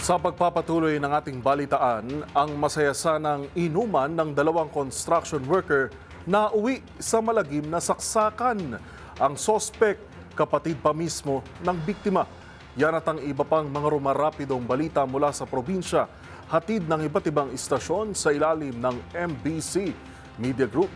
Sa pagpapatuloy ng ating balitaan, ang masaya sanang inuman ng dalawang construction worker na uwi sa malagim na saksakan. Ang sospek, kapatid pa mismo ng biktima. Yan at ang iba pang mga rumarapidong balita mula sa probinsya, hatid ng iba't ibang istasyon sa ilalim ng MBC Media Group.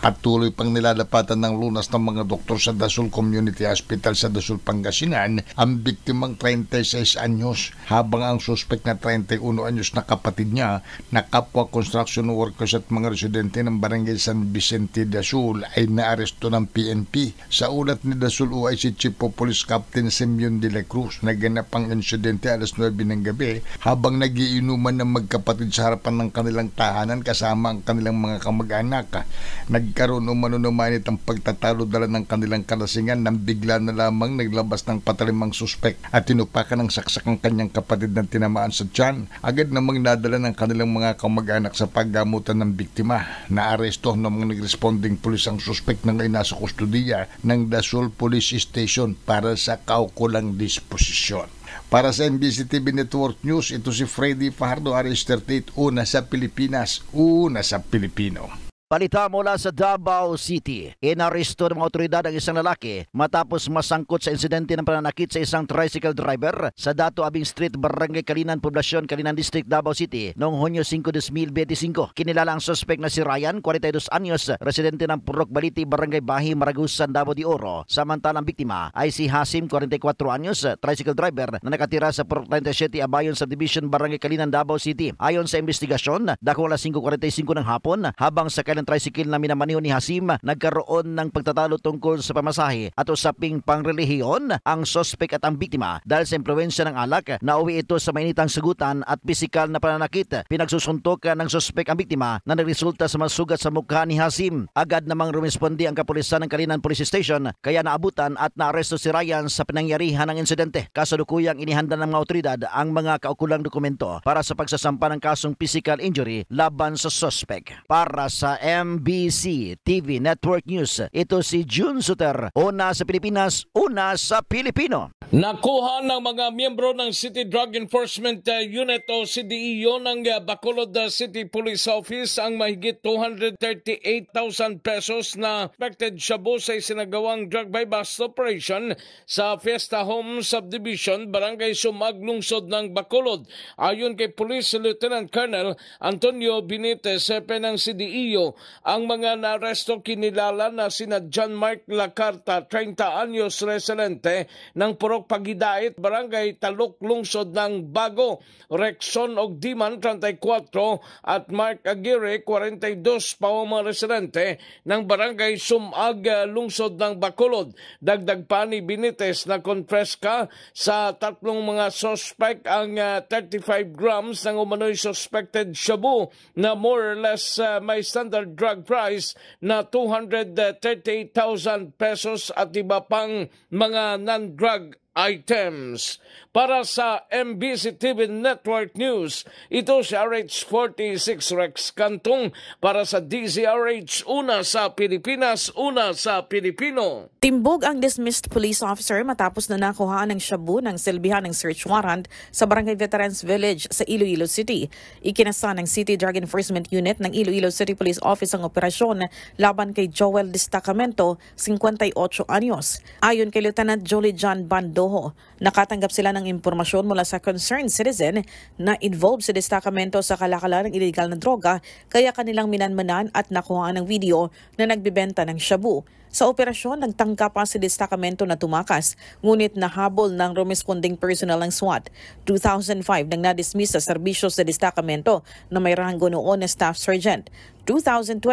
Patuloy pang nilalapatan ng lunas ng mga doktor sa Dasol Community Hospital sa Dasol, Pangasinan ang biktimang 36 anyos, habang ang suspek na 31 anyos na kapatid niya na kapwa construction workers at mga residente ng Barangay San Vicente, Dasol ay naaresto ng PNP. Sa ulat ni Dasol UIC Chief of Police Captain Simeon de la Cruz, naganap ang insidente alas 9 ng gabi habang nagiinuman ng magkapatid sa harapan ng kanilang tahanan kasama ang kanilang mga kamag-anak. Nagkaroon umanunumanit ang pagtatalo dala ng kanilang kalasingan nang bigla na lamang naglabas ng patalimang suspek at tinupakan ng saksak ang kanyang kapatid na tinamaan sa tiyan. Agad namang nadala ng kanilang mga kamag-anak sa paggamutan ng biktima. Naaresto ng mga nag-responding pulis ang suspek na ngayon nasa kustudiya ng Dasol Police Station para sa kaukulang disposisyon. Para sa MBC TV Network News, ito si Freddy Fajardo, RS38, una sa Pilipinas, una sa Pilipino. Balita mula sa Davao City. Inaresto ng mga otoridad ang isang lalaki matapos masangkot sa insidente ng pananakit sa isang tricycle driver sa Dato Abing Street, Barangay Kalinan, Poblasyon, Kalinan District, Davao City noong Hunyo 5, 2025. Kinilala ang suspek na si Ryan, 42 anyos, residente ng Purok Baliti, Barangay Bahi, Maragusan, Davao de Oro. Samantalang biktima ay si Hasim, 44 anyos, tricycle driver na nakatira sa Purok 37, Abayon Subdivision, Barangay Kalinan, Davao City. Ayon sa investigasyon, dako alas 5:45 ng hapon, habang sa tricycle na minamaniho ni Hasim, nagkaroon ng pagtatalo tungkol sa pamasahe at usaping pangrelihiyon ang sospek at ang biktima. Dahil sa impluwensya ng alak, nauwi ito sa mainitang sagutan at pisikal na pananakit. Pinagsusuntokan ng sospek ang biktima na nagresulta sa masugat sa mukha ni Hasim. Agad namang rumispondi ang kapulisan ng Kalinan Police Station, kaya naabutan at naaresto si Ryan sa pinangyarihan ng insidente. Kasalukuyang inihanda ng mga otoridad ang mga kaukulang dokumento para sa pagsasampa ng kasong physical injury laban sa sospek. Para sa MBC TV Network News, ito si June Suter, una sa Pilipinas, una sa Pilipino. Nakuha ng mga miyembro ng City Drug Enforcement Unit o CDEO ng Bacolod City Police Office ang mahigit 238,000 pesos na suspected shabu sa isinagawang drug buy-bust operation sa Fiesta Home Subdivision, Barangay Sumag, lungsod ng Bacolod. Ayon kay Police Lieutenant Colonel Antonio Benitez, Sepe ng CDEO, ang mga naaresto kinilala na sina John Mark Lacarta, 30 anyos, residente ng Purok Pagidait, Barangay Taluk, lungsod ng Bago, Rexon Ogdiman, 34, at Mark Aguirre, 42, mga residente ng Barangay Sumag, lungsod ng Bacolod. Dagdag pa ni Benitez na confess ka sa tatlong mga suspect ang 35 grams ng umano'y suspected shabu na more or less may standard drug price na 238,000 pesos at iba pang mga non-drug items. Para sa MBC TV Network News, ito si RH46 Rex Cantong para sa DZRH, una sa Pilipinas, una sa Pilipino. Timbog ang dismissed police officer matapos na nakuhaan ng shabu ng silbihan ng search warrant sa Barangay Veterans Village sa Iloilo City. Ikinasa ng City Drug Enforcement Unit ng Iloilo City Police Office ang operasyon laban kay Joel Destacamento, 58 anyos. Ayon kay Lieutenant Jolie John Bandoho, nakatanggap sila ng impormasyon mula sa concerned citizen na involved sa destacamento sa kalakalan ng illegal na droga, kaya kanilang minanmanan at nakuha ng video na nagbibenta ng shabu. Sa operasyon, nagtangka pa si destacamento na tumakas, ngunit nahabol ng responding personnel ng SWAT. 2005 nang na-dismiss sa serbisyo sa destacamento na may ranggo noon na staff sergeant. 2020,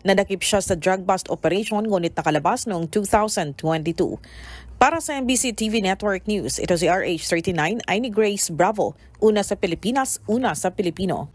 nadakip siya sa drug bust operation, ngunit nakalabas noong 2022. Para sa MBC TV Network News, ito si RH39, Aini Grace Bravo, una sa Pilipinas, una sa Pilipino.